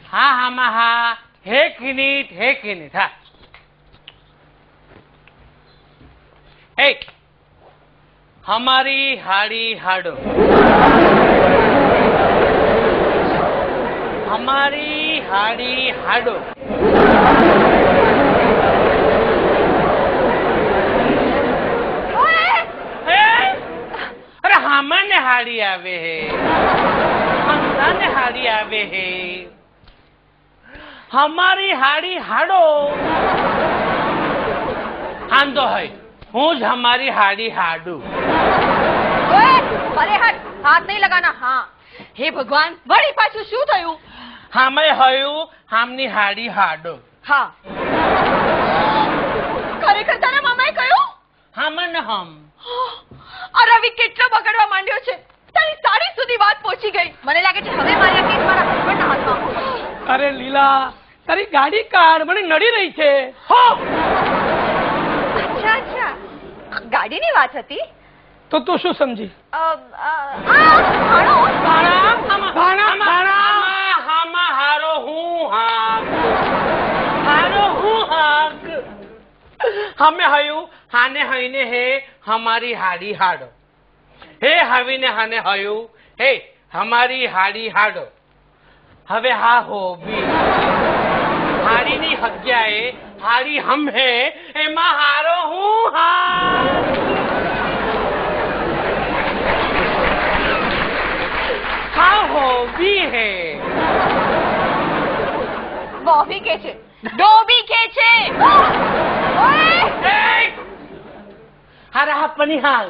हाँ हाँ मा हाँ एक मिनिट हाँ एक हमारी हाड़ी हाडो हमारी हाड़ी हाडो अरे हमने हाड़ी आवे है हमने हाड़ी आवे है हमारी हाड़ी हाडो आंदो है हूँ ज हमारी हाड़ी हाडू। अरे हट हाथ नहीं लगाना। हाँ हे भगवान वળી પાછું શું થયું? हमें हयू हमनी हाड़ी हाडो। हाँ ખરેખર તારા મામાએ કહ્યું? हमने हम આ રવિ કેટલો બગડવા માંડ્યો છે તારી સાડી સુધી વાત પહોંચી ગઈ। મને લાગે છે હવે મારી કેસ મારા હસબન્ડના હાથમાં। અરે લીલા તારી ગાડી કાઢ મને નડી રહી છે। અચ્છા અચ્છા ગાડીની વાત હતી તો તું શું સમજી? હાણો हारो हूँ हाक हमें हयू हाने हईने है हमारी हाड़ी हाडो हे हवीने हाने हयू हे हमारी हाड़ी हाडो हवे हा हो भी हाड़ी नी हग्याए हाड़ी हम है एमा हारो हूँ हा हो भी है वो भी के છે ડોબી કે છે। ઓય हरा पनिहाल